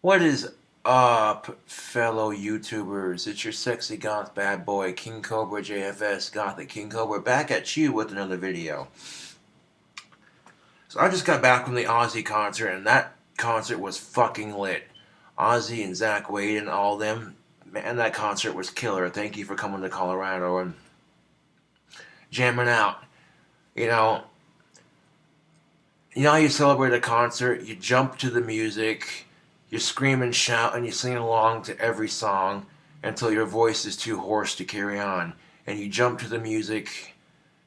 What is up, fellow YouTubers? It's your sexy goth bad boy, King Cobra JFS, Gothic King Cobra, back at you with another video. So I just got back from the Ozzy concert, and that concert was fucking lit. Ozzy and Zach Wade and all them, man, that concert was killer. Thank you for coming to Colorado and jamming out. You know, you know how you celebrate a concert? You jump to the music, you scream and shout, and you sing along to every song until your voice is too hoarse to carry on. And you jump to the music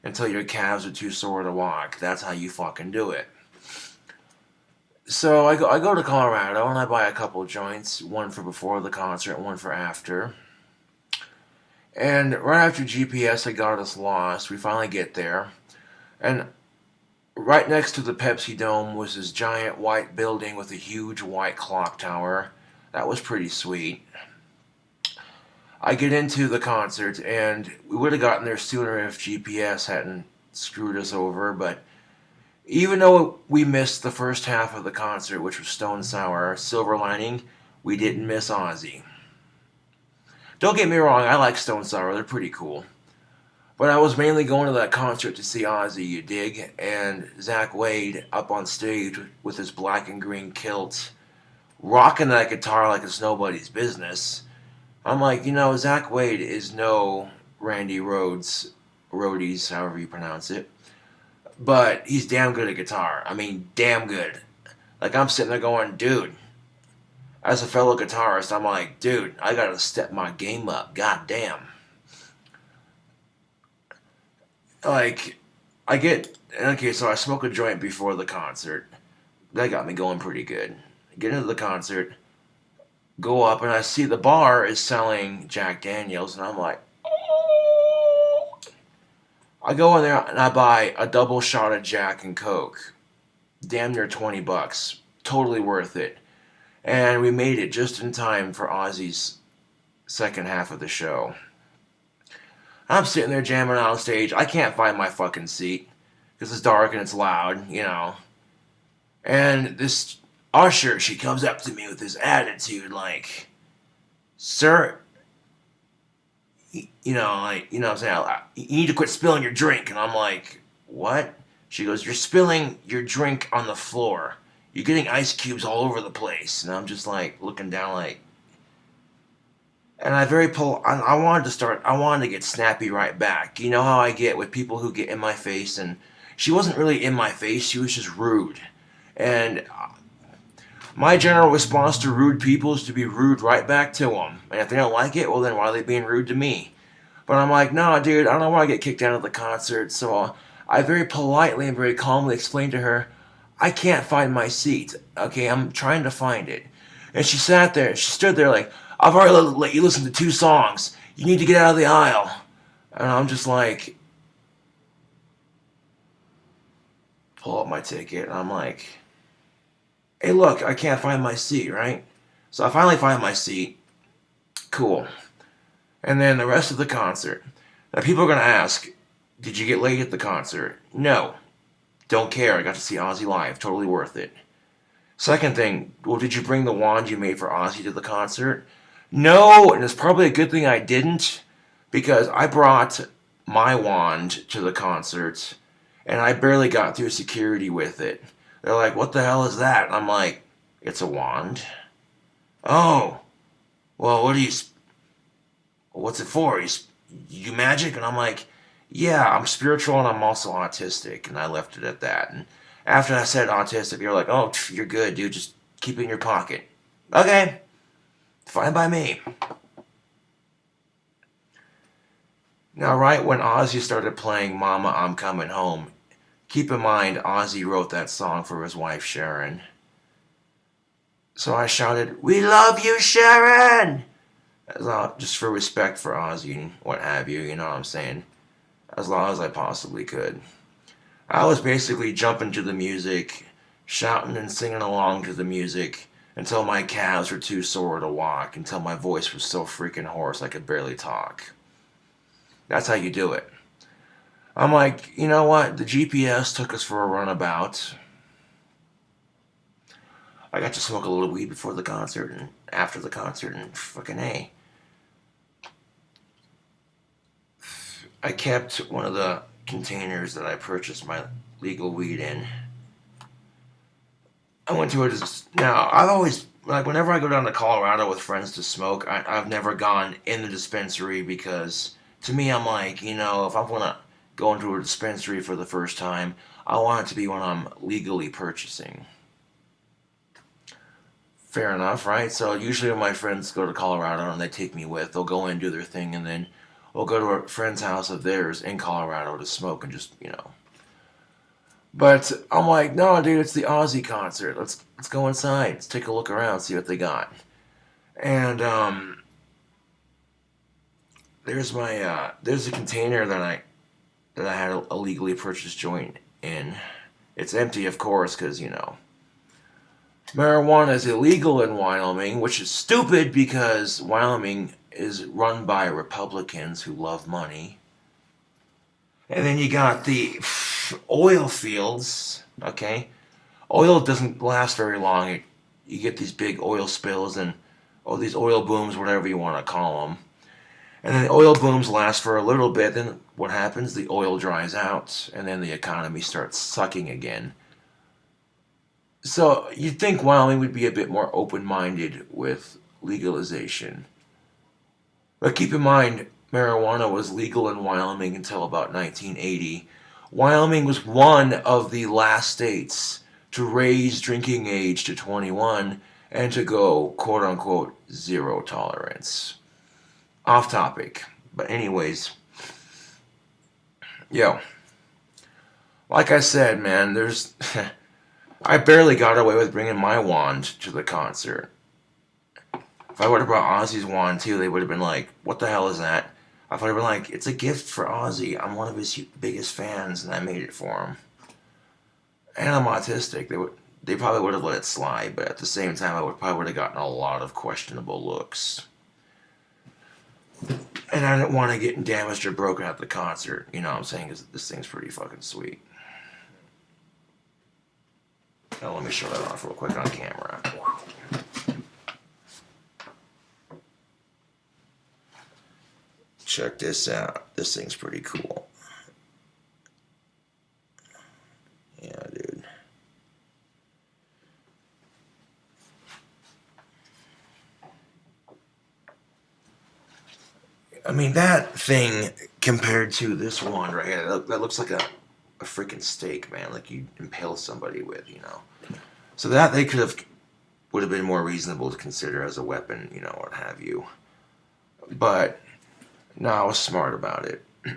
until your calves are too sore to walk. That's how you fucking do it. So I go to Colorado and I buy a couple joints, one for before the concert, one for after. And right after GPS had got us lost, we finally get there. And right next to the Pepsi Dome was this giant white building with a huge white clock tower. That was pretty sweet. I get into the concert, and we would have gotten there sooner if GPS hadn't screwed us over, but even though we missed the first half of the concert, which was Stone Sour, silver lining, we didn't miss Ozzy. Don't get me wrong, I like Stone Sour, they're pretty cool. But I was mainly going to that concert to see Ozzy, you dig? And Zach Wade up on stage with his black and green kilt, rocking that guitar like it's nobody's business. I'm like, Zach Wade is no Randy Rhoads, Roadies, however you pronounce it. But he's damn good at guitar. I mean, damn good. Like, I'm sitting there going, dude, as a fellow guitarist, I'm like, dude, I gotta step my game up. God damn. Like, so I smoke a joint before the concert. That got me going pretty good. Get into the concert, go up, and I see the bar is selling Jack Daniels, and I'm like, oh. I go in there and I buy a double shot of Jack and Coke. Damn near $20. Totally worth it. And we made it just in time for Ozzy's second half of the show. I'm sitting there jamming out on stage. I can't find my fucking seat because it's dark and it's loud. And this usher, she comes up to me with this attitude like, sir, what I'm saying? You need to quit spilling your drink. And I'm like, what? She goes, you're spilling your drink on the floor. You're getting ice cubes all over the place. And I'm just like looking down like, and I wanted to get snappy right back. You know how I get with people who get in my face, and she wasn't really in my face, she was just rude. And my general response to rude people is to be rude right back to them. And if they don't like it, well then why are they being rude to me? But I'm like, no, dude, I don't want to get kicked out of the concert. So I very politely and very calmly explained to her, I can't find my seat. Okay, I'm trying to find it. And she stood there like, I've already let you listen to 2 songs. You need to get out of the aisle. And I'm just like, pull up my ticket. And I'm like, hey, look, I can't find my seat, right? So I finally find my seat. Cool. And then the rest of the concert. Now people are going to ask, did you get late at the concert? No. Don't care. I got to see Ozzy live. Totally worth it. Second thing, well, did you bring the wand you made for Ozzy to the concert? No, and it's probably a good thing I didn't, because I brought my wand to the concert, and I barely got through security with it. They're like, what the hell is that? And I'm like, it's a wand. Oh, well, what's it for? You magic? And I'm like, yeah, I'm spiritual and I'm also autistic, and I left it at that. And after I said autistic, you're like, oh, you're good, dude, just keep it in your pocket. Okay. Fine by me. Now, right when Ozzy started playing Mama, I'm Coming Home, keep in mind Ozzy wrote that song for his wife, Sharon. So I shouted, we love you, Sharon! Just for respect for Ozzy and what have you, you know what I'm saying? As long as I possibly could. I was basically jumping to the music, shouting and singing along to the music, until my calves were too sore to walk, until my voice was so freaking hoarse I could barely talk. That's how you do it. I'm like, you know what? The GPS took us for a runabout. I got to smoke a little weed before the concert and after the concert, and fucking A. I kept one of the containers that I purchased my legal weed in. I went to it. Now, I've always, like, whenever I go down to Colorado with friends to smoke, I've never gone in the dispensary because, to me, I'm like, you know, if I'm going to go into a dispensary for the first time, I want it to be when I'm legally purchasing. Fair enough, right? So usually when my friends go to Colorado and they take me with, they'll go in and do their thing, and then we'll go to a friend's house of theirs in Colorado to smoke and just, you know. But I'm like, no, dude, it's the Ozzy concert. Let's go inside. Let's take a look around, see what they got. And there's a container that I had a legally purchased joint in. It's empty, of course, because you know marijuana is illegal in Wyoming, which is stupid because Wyoming is run by Republicans who love money. And then you got the oil fields, okay? Oil doesn't last very long. You get these big oil spills and these oil booms, whatever you want to call them. And then the oil booms last for a little bit. Then what happens? The oil dries out, and then the economy starts sucking again. So you'd think Wyoming would be a bit more open-minded with legalization. But keep in mind, marijuana was legal in Wyoming until about 1980. Wyoming was one of the last states to raise drinking age to 21 and to go, quote-unquote, zero tolerance. Off topic. But anyways, yo, like I said, man, there's... I barely got away with bringing my wand to the concert. If I would have brought Ozzy's wand too, they would have been like, what the hell is that? I would have been like, it's a gift for Ozzy. I'm one of his biggest fans, and I made it for him. And I'm autistic. They probably would have let it slide, but at the same time, I probably would have gotten a lot of questionable looks. And I didn't want to get damaged or broken at the concert. You know what I'm saying? Because this thing's pretty fucking sweet. Now let me show that off real quick on camera. Check this out. This thing's pretty cool. Yeah, dude. I mean, that thing compared to this one right here, that looks like a freaking steak, man. Like you impale somebody with, you know. So that would have been more reasonable to consider as a weapon, you know, what have you. But no, I was smart about it. I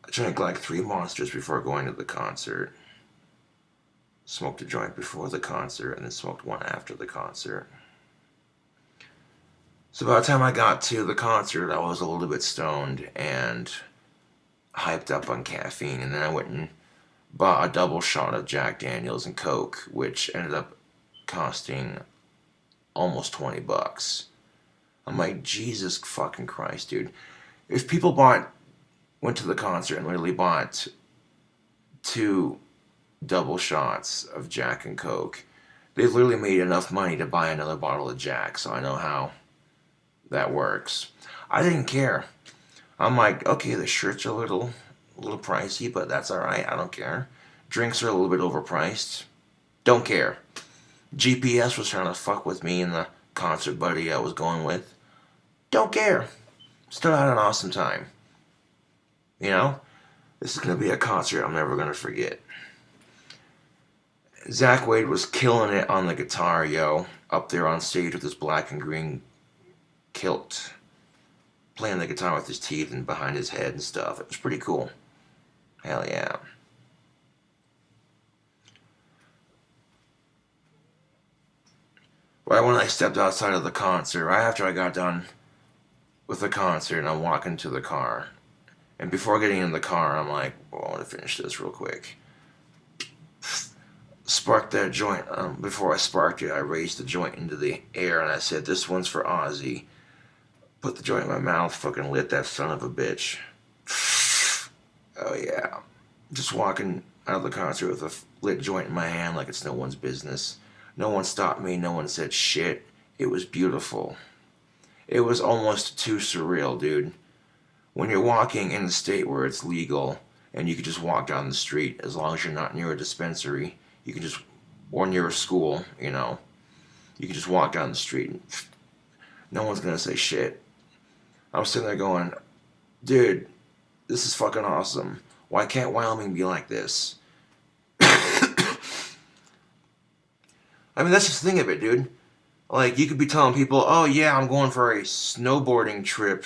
drank like 3 Monsters before going to the concert. Smoked a joint before the concert, and then smoked one after the concert. So by the time I got to the concert, I was a little bit stoned and hyped up on caffeine, and then I went and bought a double shot of Jack Daniels and Coke, which ended up costing almost $20. I'm like, Jesus fucking Christ, dude. If people went to the concert and literally bought 2 double shots of Jack and Coke, they literally made enough money to buy another bottle of Jack, so I know how that works. I didn't care. I'm like, okay, the shirts are a little pricey, but that's alright. I don't care. Drinks are a little bit overpriced. Don't care. GPS was trying to fuck with me and the concert buddy I was going with. Don't care. Still had an awesome time. You know? This is going to be a concert I'm never going to forget. Zach Wade was killing it on the guitar, yo. Up there on stage with his black and green kilt, playing the guitar with his teeth and behind his head and stuff. It was pretty cool. Hell yeah. Right when I stepped outside of the concert, right after I got done with the concert, and I'm walking to the car, and before getting in the car, I'm like, well, I want to finish this real quick. Sparked that joint. Before I sparked it, I raised the joint into the air, and I said, this one's for Ozzy. Put the joint in my mouth, fucking lit that son of a bitch. Oh yeah. Just walking out of the concert with a lit joint in my hand like it's no one's business. No one stopped me. No one said shit. It was beautiful. It was almost too surreal, dude. When you're walking in a state where it's legal and you can just walk down the street as long as you're not near a dispensary, you can just, or near a school, you know, you can just walk down the street and no one's gonna say shit. I'm sitting there going, dude, this is fucking awesome. Why can't Wyoming be like this? I mean, that's just the thing of it, dude. Like, you could be telling people, oh yeah, I'm going for a snowboarding trip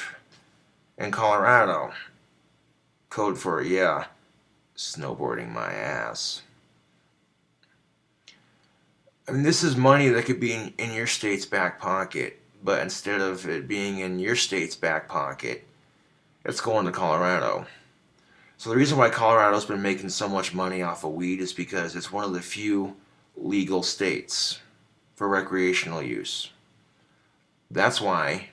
in Colorado. Code for, yeah, snowboarding my ass. I mean, this is money that could be in your state's back pocket, but instead of it being in your state's back pocket, it's going to Colorado. So the reason why Colorado's been making so much money off of weed is because it's one of the few legal states for recreational use. That's why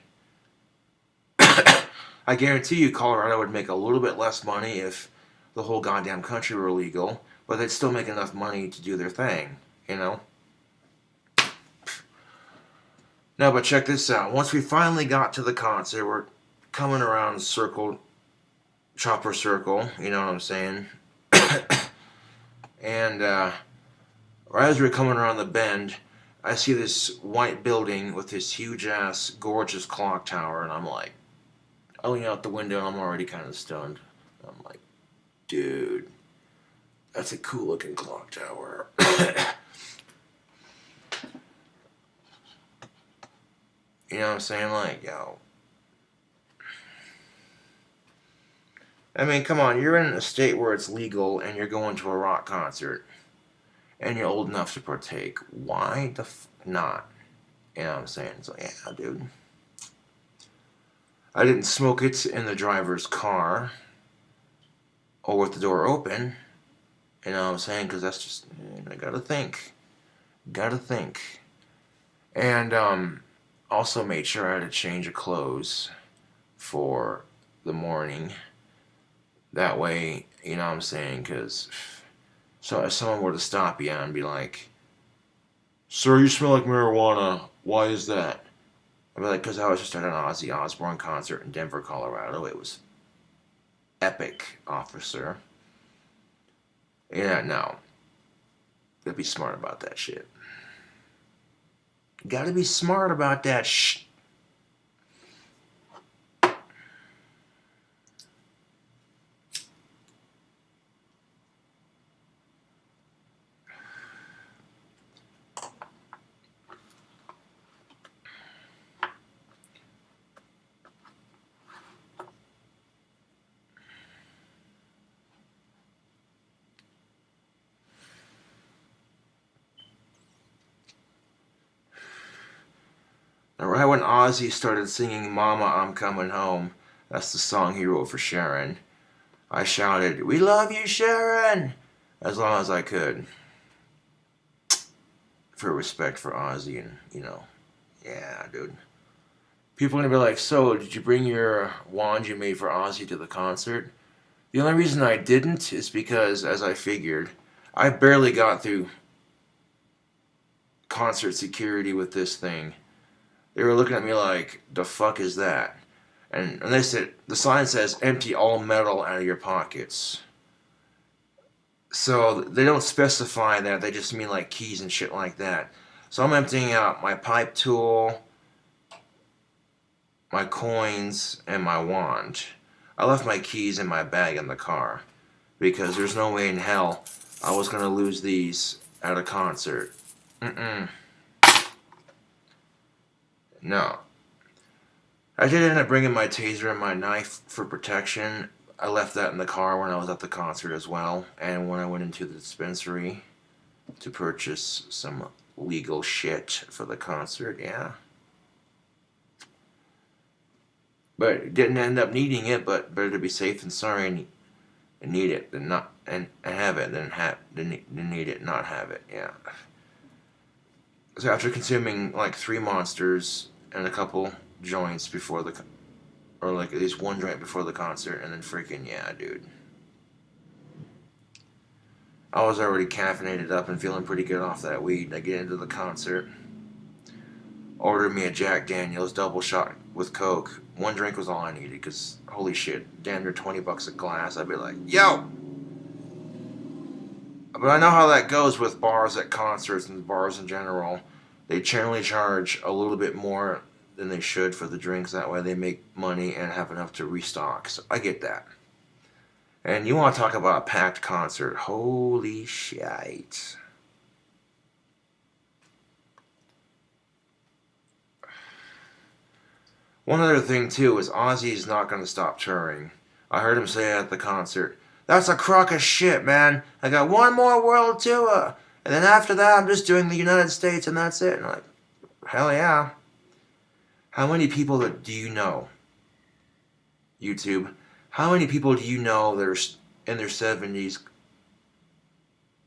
I guarantee you Colorado would make a little bit less money if the whole goddamn country were legal, but they'd still make enough money to do their thing, you know? No, but check this out. Once we finally got to the concert, we're coming around chopper circle, you know what I'm saying? And right as we're coming around the bend, I see this white building with this huge ass, gorgeous clock tower, and I'm like, I lean out the window and I'm already kind of stunned. I'm like, dude, that's a cool looking clock tower. You know what I'm saying? Like, yo. I mean, come on, you're in a state where it's legal and you're going to a rock concert and you're old enough to partake. Why the not? You know what I'm saying? So, yeah, dude. I didn't smoke it in the driver's car or with the door open. You know what I'm saying? Because that's just, I gotta think. Gotta think. And also made sure I had a change of clothes for the morning. That way, you know what I'm saying? Because so if someone were to stop you and be like, sir, you smell like marijuana. Why is that? I'd be like, because I was just at an Ozzy Osbourne concert in Denver, Colorado. It was epic, officer. Yeah, no. Gotta be smart about that shit. Gotta be smart about that shit. Right when Ozzy started singing Mama, I'm Coming Home, that's the song he wrote for Sharon, I shouted, we love you, Sharon, as long as I could. For respect for Ozzy and, you know, yeah, dude. People are going to be like, so, did you bring your wand you made for Ozzy to the concert? The only reason I didn't is because, as I figured, I barely got through concert security with this thing. They were looking at me like, the fuck is that? And they said, the sign says, empty all metal out of your pockets. So they don't specify that, they just mean like keys and shit like that. So I'm emptying out my pipe tool, my coins, and my wand. I left my keys in my bag in the car because there's no way in hell I was going to lose these at a concert. No. I did end up bringing my taser and my knife for protection. I left that in the car when I was at the concert as well, and when I went into the dispensary to purchase some legal shit for the concert, yeah. But didn't end up needing it, but better to be safe than sorry and need it than not and have it than need it not have it, yeah. So after consuming like 3 monsters and a couple joints before or like at least one joint before the concert, and then freaking, yeah, dude. I was already caffeinated up and feeling pretty good off that weed. I get into the concert, ordered me a Jack Daniels double shot with Coke. One drink was all I needed, because holy shit, damn near $20 a glass. I'd be like, yo! But I know how that goes with bars at concerts and bars in general. They generally charge a little bit more than they should for the drinks. That way they make money and have enough to restock. So I get that. And you want to talk about a packed concert. Holy shit. One other thing, too, is Ozzy's not going to stop touring. I heard him say at the concert, "That's a crock of shit, man. I got one more world tour. And then after that, I'm just doing the United States and that's it." And I'm like, hell yeah. How many people do you know, YouTube? How many people do you know that are in their 70s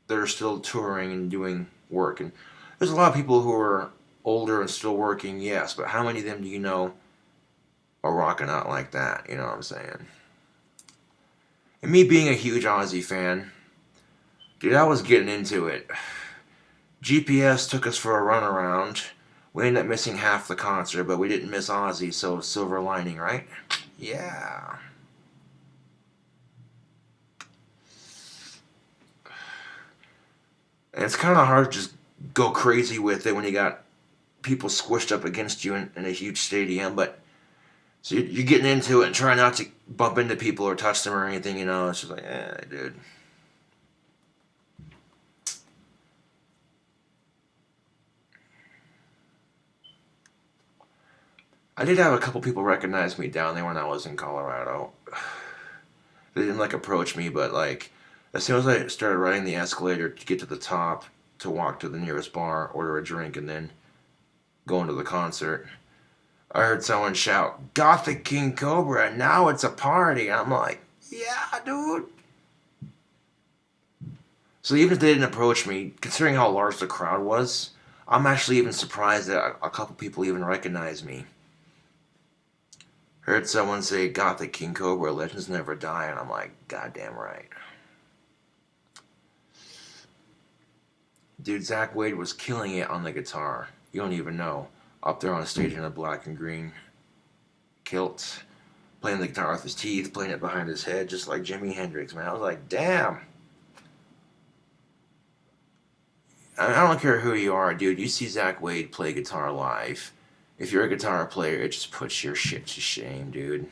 that are still touring and doing work? And there's a lot of people who are older and still working, yes, but how many of them do you know are rocking out like that? You know what I'm saying? And me being a huge Ozzy fan, dude, I was getting into it. GPS took us for a runaround. We ended up missing half the concert, but we didn't miss Ozzy, so silver lining, right? Yeah. And it's kind of hard to just go crazy with it when you got people squished up against you in a huge stadium, but so you're getting into it and trying not to bump into people or touch them or anything, you know. It's just like, dude. I did have a couple people recognize me down there when I was in Colorado. They didn't like approach me, but like as soon as I started riding the escalator to get to the top to walk to the nearest bar, order a drink, and then go into the concert, I heard someone shout, "Gothic King Cobra, now it's a party." And I'm like, yeah, dude. So even if they didn't approach me, considering how large the crowd was, I'm actually even surprised that a couple people even recognized me. Heard someone say, "Gothic King Cobra, legends never die," and I'm like, goddamn right. Dude, Zach Wade was killing it on the guitar. You don't even know. Up there on stage in a black and green kilt, playing the guitar with his teeth, playing it behind his head, just like Jimi Hendrix, man. I was like, damn. I don't care who you are, dude. You see Zach Wade play guitar live. If you're a guitar player, it just puts your shit to shame, dude.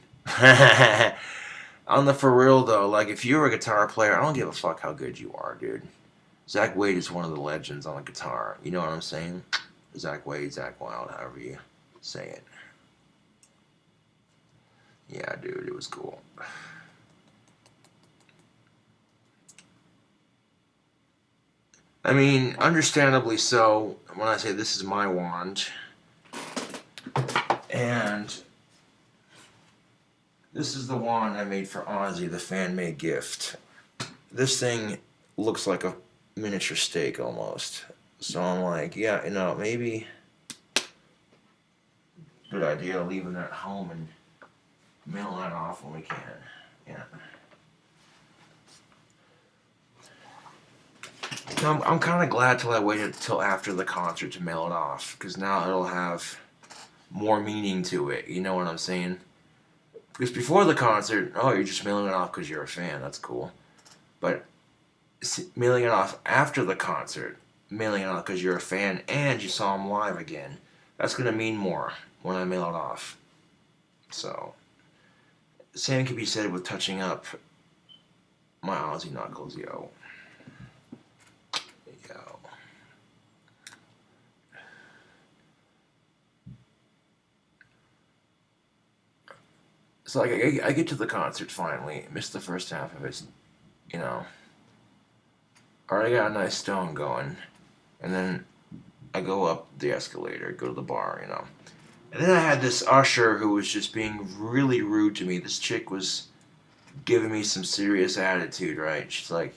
On the for real, though, like, if you're a guitar player, I don't give a fuck how good you are, dude. Zach Wade is one of the legends on the guitar. You know what I'm saying? Zach Wade, Zach Wild, however you say it. Yeah, dude, it was cool. I mean, understandably so, when I say this is my wand, and this is the wand I made for Ozzy, the fan-made gift. This thing looks like a miniature steak almost. So I'm like, yeah, you know, maybe good idea leaving that at home and mail that off when we can. Yeah. I'm kind of glad till I waited till after the concert to mail it off, because now it'll have more meaning to it. You know what I'm saying? Because before the concert, oh, you're just mailing it off because you're a fan. That's cool. But mailing it off after the concert, mailing it off because you're a fan and you saw him live again, that's going to mean more when I mail it off. So, same can be said with touching up my Ozzy knuckles, yo. Yo. So, like, I get to the concert finally, missed the first half of it, you know. Already got a nice stone going, and then I go up the escalator, go to the bar, you know. And then I had this usher who was just being really rude to me. This chick was giving me some serious attitude, right? She's like,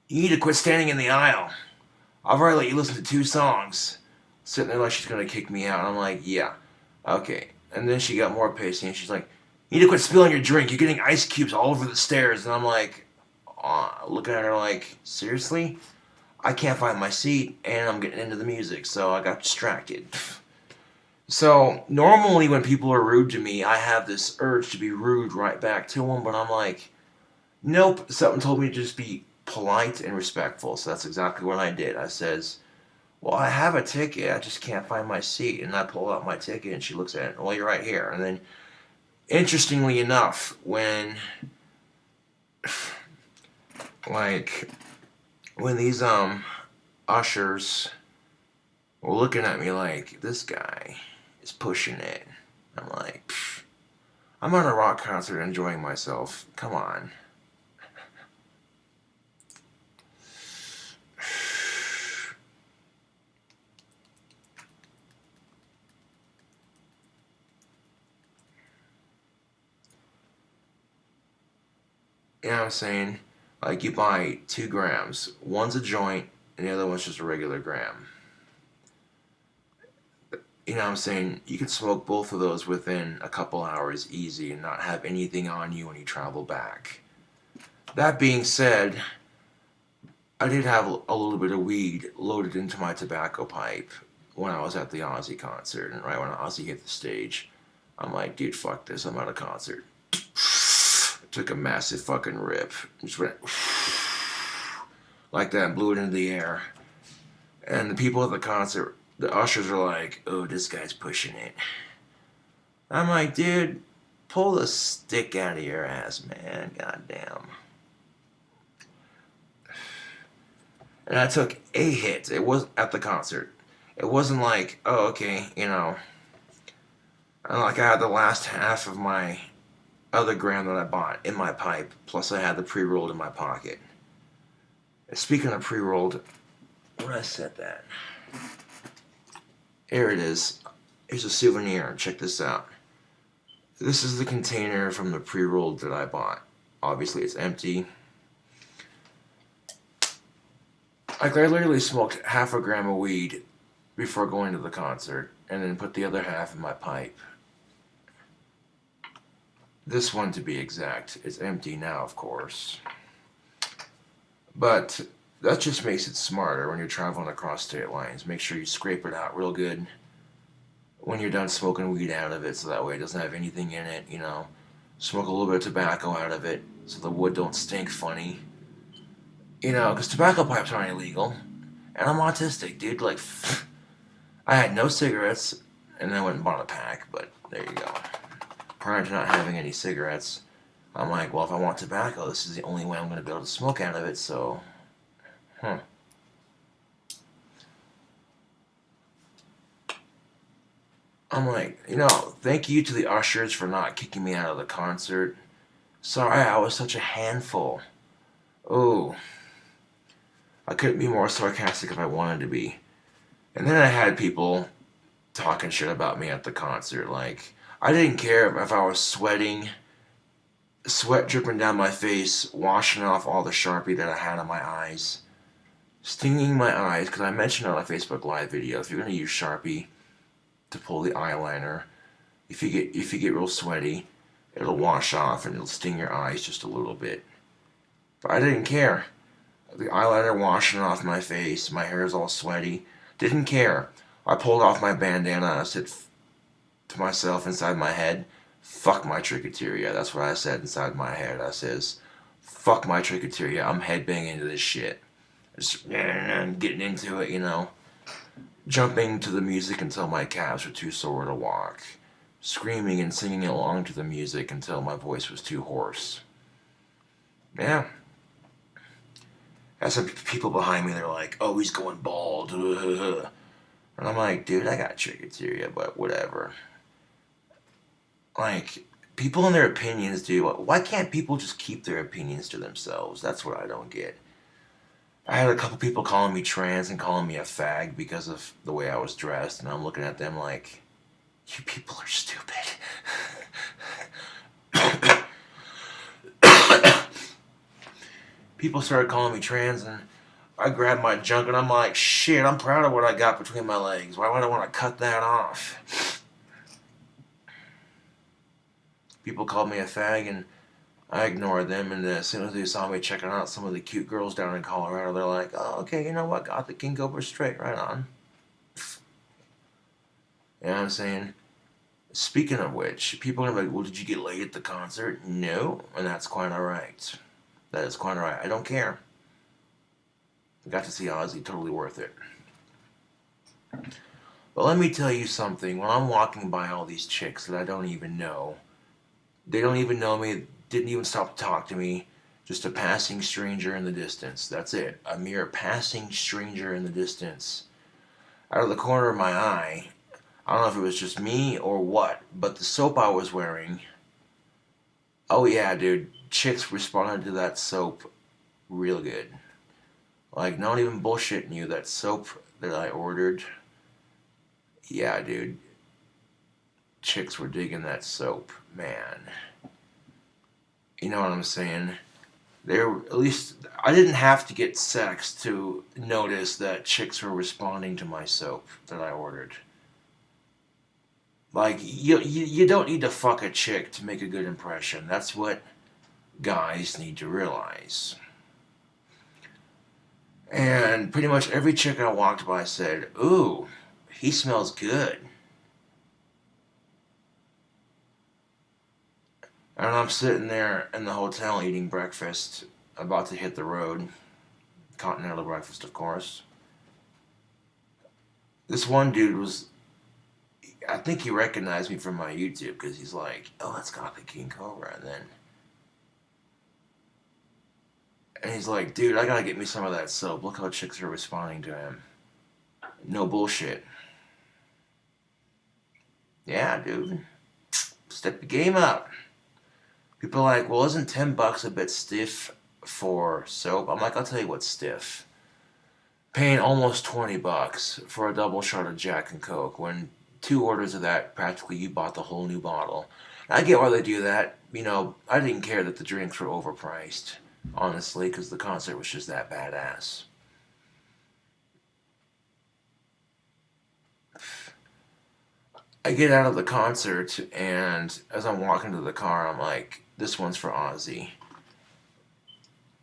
"You need to quit standing in the aisle. I've already let you listen to 2 songs." Sitting there like she's going to kick me out. And I'm like, yeah, okay. And then she got more pacey, and she's like, "You need to quit spilling your drink. You're getting ice cubes all over the stairs." And I'm like, looking at her like, seriously? I can't find my seat, and I'm getting into the music, so I got distracted. So, normally when people are rude to me, I have this urge to be rude right back to them, but I'm like, nope, something told me to just be polite and respectful, so that's exactly what I did. I says, well, I have a ticket, I just can't find my seat, and I pull out my ticket, and she looks at it, well, you're right here, and then, interestingly enough, like, when these, ushers were looking at me like, this guy is pushing it, I'm like, I'm at a rock concert enjoying myself, come on. You know what I'm saying? Like, you buy 2 grams. One's a joint, and the other one's just a regular gram. You know what I'm saying? You can smoke both of those within a couple hours easy and not have anything on you when you travel back. That being said, I did have a little bit of weed loaded into my tobacco pipe when I was at the Ozzy concert. And right when Ozzy hit the stage, I'm like, dude, fuck this. I'm at a concert. Took a massive fucking rip. Just went like that and blew it into the air. And the people at the concert, the ushers are like, oh, this guy's pushing it. I'm like, dude, pull the stick out of your ass, man. Goddamn. And I took a hit. It was at the concert. It wasn't like, oh, okay, you know. And like I had the last half of my other gram that I bought in my pipe, plus I had the pre-rolled in my pocket. Speaking of pre-rolled, where did I set that? Here it is. Here's a souvenir. Check this out. This is the container from the pre-rolled that I bought. Obviously, it's empty. Like, I literally smoked half a gram of weed before going to the concert, and then put the other half in my pipe. This one, to be exact, is empty now, of course. But that just makes it smarter when you're traveling across state lines. Make sure you scrape it out real good when you're done smoking weed out of it, so that way it doesn't have anything in it, you know. Smoke a little bit of tobacco out of it so the wood don't stink funny. You know, because tobacco pipes aren't illegal. And I'm autistic, dude. Like, I had no cigarettes, and then I went and bought a pack, but there you go. Prior to not having any cigarettes, I'm like, well, if I want tobacco, this is the only way I'm going to be able to smoke out of it, so, I'm like, you know, thank you to the ushers for not kicking me out of the concert. Sorry, I was such a handful. Oh, I couldn't be more sarcastic if I wanted to be. And then I had people talking shit about me at the concert. Like, I didn't care if I was sweating, sweat dripping down my face, washing off all the Sharpie that I had on my eyes, stinging my eyes, because I mentioned on a Facebook Live video, if you're going to use Sharpie to pull the eyeliner, if you get real sweaty, it'll wash off and it'll sting your eyes just a little bit. But I didn't care. The eyeliner washing off my face, my hair is all sweaty. Didn't care. I pulled off my bandana and I said to myself inside my head, fuck my trichoteria. That's what I said inside my head. I says, fuck my trichoteria. I'm headbanging into this shit. Just getting into it, you know. Jumping to the music until my calves were too sore to walk. Screaming and singing along to the music until my voice was too hoarse. Yeah. Had some people behind me, they're like, oh, he's going bald. And I'm like, dude, I got trichoteria, but whatever. Like, people and their opinions, dude. Why can't people just keep their opinions to themselves? That's what I don't get. I had a couple people calling me trans and calling me a fag because of the way I was dressed, and I'm looking at them like, you people are stupid. People started calling me trans, and I grabbed my junk, and I'm like, shit, I'm proud of what I got between my legs. Why would I want to cut that off? People called me a fag, and I ignored them, and as soon as they saw me checking out some of the cute girls down in Colorado, they're like, "Oh, okay, you know what? Got the King Cobra straight, right on." You know what I'm saying? Speaking of which, people are like, "Well, did you get laid at the concert?" No, and that's quite alright. That is quite alright. I don't care. I got to see Ozzy, totally worth it. But let me tell you something. When I'm walking by all these chicks that I don't even know, they don't even know me, didn't even stop to talk to me, just a passing stranger in the distance. That's it. A mere passing stranger in the distance. Out of the corner of my eye, I don't know if it was just me or what, but the soap I was wearing, oh yeah, dude, chicks responded to that soap real good. Like, not even bullshitting you, that soap that I ordered, yeah, dude, chicks were digging that soap, man. You know what I'm saying? There, at least I didn't have to get sex to notice that chicks were responding to my soap that I ordered. Like, you don't need to fuck a chick to make a good impression. That's what guys need to realize. And pretty much every chick I walked by said, "Ooh, he smells good." And I'm sitting there in the hotel eating breakfast, about to hit the road. Continental breakfast, of course. This one dude was, I think he recognized me from my YouTube because he's like, "Oh, that's got the King Cobra." And he's like, "Dude, I gotta get me some of that soap. Look how chicks are responding to him." No bullshit. Yeah, dude. Step the game up. People are like, "Well, isn't $10 a bit stiff for soap?" I'm like, I'll tell you what's stiff. Paying almost $20 for a double shot of Jack and Coke when 2 orders of that, practically you bought the whole new bottle. I get why they do that. You know, I didn't care that the drinks were overpriced, honestly, because the concert was just that badass. I get out of the concert, and as I'm walking to the car, I'm like, this one's for Ozzy.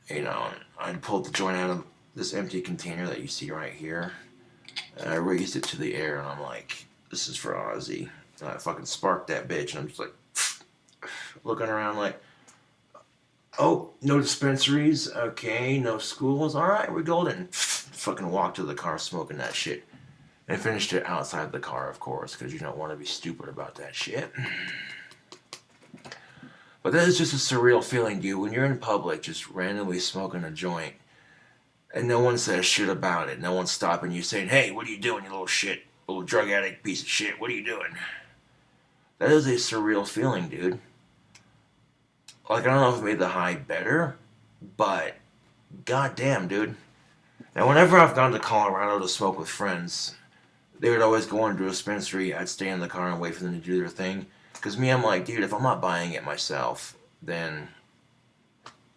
You know, I pulled the joint out of this empty container that you see right here, and I raised it to the air, and I'm like, this is for Ozzy. And I fucking sparked that bitch, and I'm just like, looking around like, oh, no dispensaries, okay, no schools, alright, we're golden. Fucking walked to the car smoking that shit. And finished it outside the car, of course, because you don't want to be stupid about that shit. But that is just a surreal feeling, dude, when you're in public just randomly smoking a joint and no one says shit about it. No one's stopping you saying, "Hey, what are you doing, you little shit? Little drug addict piece of shit. What are you doing?" That is a surreal feeling, dude. Like, I don't know if it made the high better, but goddamn, dude. Now, whenever I've gone to Colorado to smoke with friends, they would always go into a dispensary. I'd stay in the car and wait for them to do their thing. Because me, I'm like, dude, if I'm not buying it myself, then,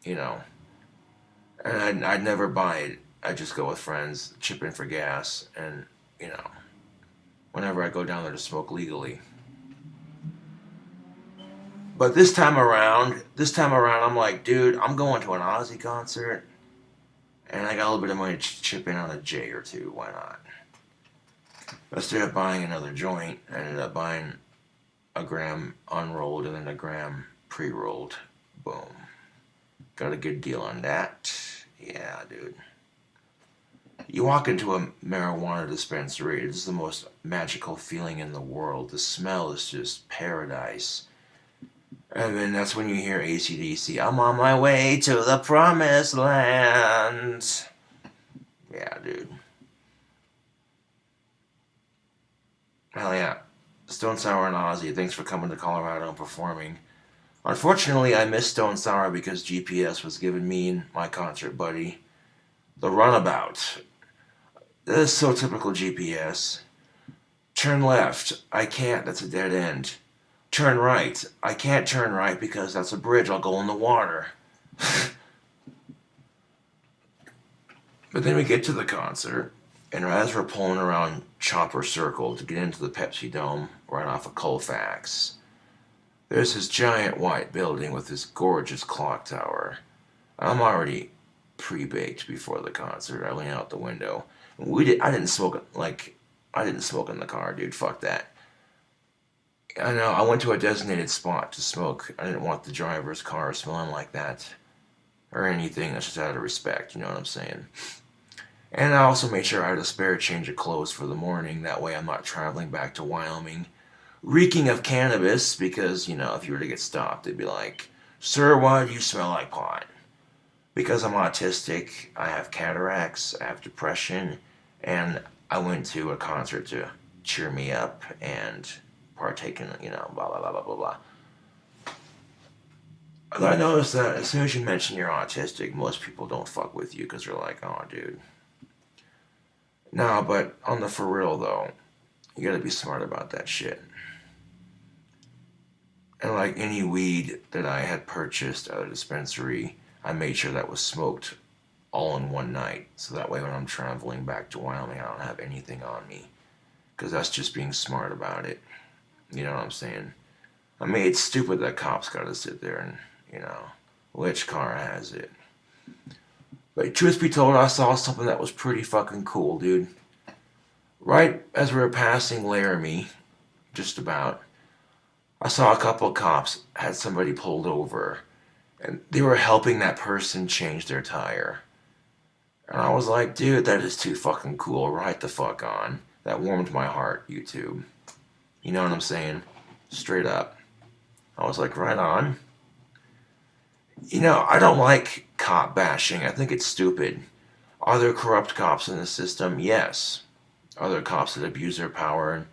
you know, and I'd never buy it. I'd just go with friends, chip in for gas, and, you know, whenever I go down there to smoke legally. But this time around, I'm like, dude, I'm going to an Ozzy concert, and I got a little bit of money to chip in on a J or two. Why not? Instead of buying another joint, I ended up buying a gram unrolled and then a gram pre-rolled. Boom. Got a good deal on that. Yeah, dude. You walk into a marijuana dispensary, it's the most magical feeling in the world. The smell is just paradise. And then that's when you hear AC/DC, "I'm on my way to the promised land." Yeah, dude. Hell yeah. Stone Sour and Ozzy, thanks for coming to Colorado and performing. Unfortunately, I missed Stone Sour because GPS was giving me and my concert buddy the runabout. That is so typical GPS. Turn left. I can't. That's a dead end. Turn right. I can't turn right because that's a bridge. I'll go in the water. But then we get to the concert, and as we're pulling around Chopper Circle to get into the Pepsi Dome right off of Colfax, There's this giant white building with this gorgeous clock tower. I'm already pre-baked before the concert. I lean out the window. I didn't smoke I didn't smoke in the car, dude. Fuck that. I know. I went to a designated spot to smoke. I didn't want the driver's car smelling like that or anything. That's just out of respect. You know what I'm saying? And I also made sure I had a spare change of clothes for the morning. That way, I'm not traveling back to Wyoming reeking of cannabis. Because if you were to get stopped, they'd be like, "Sir, why do you smell like pot?" Because I'm autistic, I have cataracts, I have depression, and I went to a concert to cheer me up and partake in, blah, blah, blah, blah, blah, blah. Although I noticed that as soon as you mention you're autistic, most people don't fuck with you because they're like, "Oh, dude." No, but on the for real, though, you gotta be smart about that shit. And like any weed that I had purchased at a dispensary, I made sure that was smoked all in one night. So that way when I'm traveling back to Wyoming, I don't have anything on me. Because that's just being smart about it. You know what I'm saying? I mean, it's stupid that cops gotta sit there and, which car has it. But truth be told, I saw something that was pretty fucking cool, dude. Right as we were passing Laramie, just about, I saw a couple of cops had somebody pulled over, and they were helping that person change their tire. And I was like, dude, that is too fucking cool. Right the fuck on. That warmed my heart, YouTube. You know what I'm saying? Straight up. I was like, right on. I don't like cop bashing. I think it's stupid. Are there corrupt cops in the system? Yes. Are there cops that abuse their power and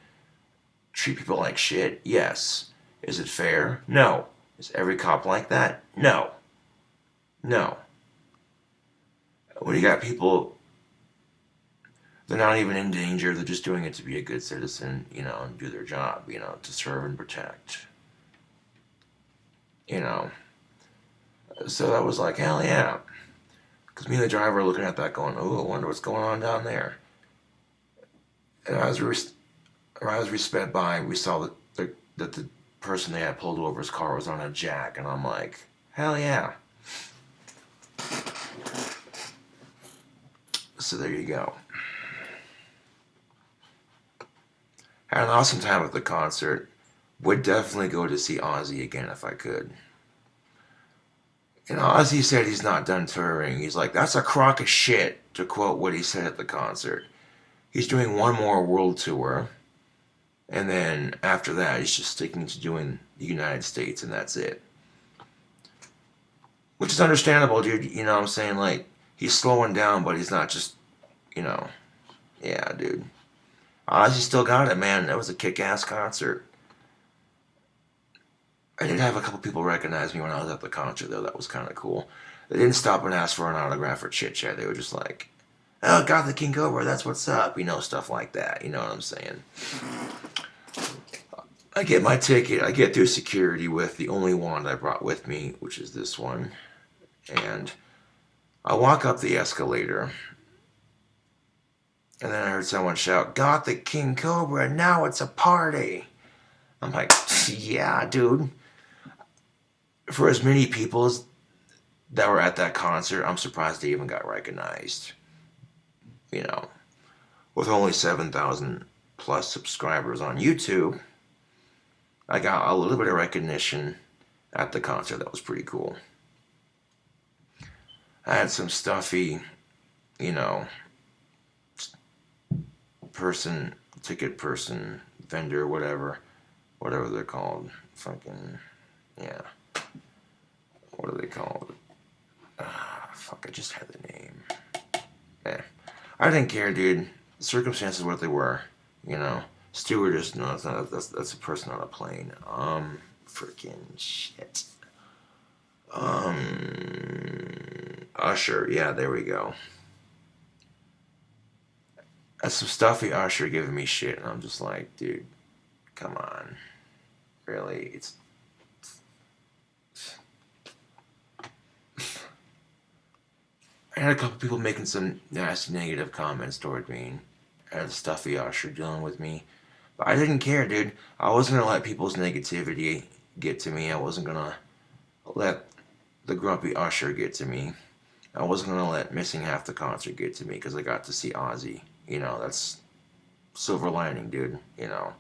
treat people like shit? Yes. Is it fair? No. Is every cop like that? No. No. When you got people, they're not even in danger, they're just doing it to be a good citizen, and do their job, to serve and protect. So that was like, hell yeah. Because me and the driver were looking at that going, oh, I wonder what's going on down there. And as we sped by, we saw that the person they had pulled over his car was on a jack, and I'm like, hell yeah. So there you go. Had an awesome time at the concert. Would definitely go to see Ozzy again if I could. Ozzy said he's not done touring. He's like, that's a crock of shit, to quote what he said at the concert. He's doing one more world tour. And then after that, he's just sticking to doing the United States, and that's it. Which is understandable, dude. You know what I'm saying? Like, he's slowing down, but he's not just, yeah, dude. Ozzy still got it, man. That was a kick-ass concert. I did have a couple people recognize me when I was at the concert, though. That was kind of cool. They didn't stop and ask for an autograph or chit-chat. They were just like, oh, got the King Cobra, that's what's up. Stuff like that. You know what I'm saying? I get my ticket. I get through security with the only wand I brought with me, which is this one. And I walk up the escalator. And then I heard someone shout, got the King Cobra, now it's a party. I'm like, yeah, dude. For as many people that were at that concert, I'm surprised they even got recognized. With only 7,000 plus subscribers on YouTube, I got a little bit of recognition at the concert. That was pretty cool. I had some stuffy, ticket person, vendor, whatever they're called. Fucking, yeah. What are they called? Fuck, I just had the name. Yeah. I didn't care, dude. The circumstances, what they were, Stewardess, no, that's a person on a plane. Freaking shit. Usher, yeah, there we go. That's some stuffy Usher giving me shit, and I'm just like, dude, come on. Really? I had a couple people making some nasty negative comments toward me. I had a stuffy Usher dealing with me. But I didn't care, dude. I wasn't going to let people's negativity, get to me. I wasn't gonna let the grumpy usher get to me. I wasn't gonna let missing half the concert get to me because I got to see Ozzy. You know, that's silver lining, dude. You know.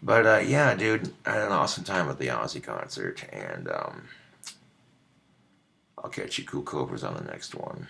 But yeah, dude, I had an awesome time at the Ozzy concert, and I'll catch you cool cobras on the next one.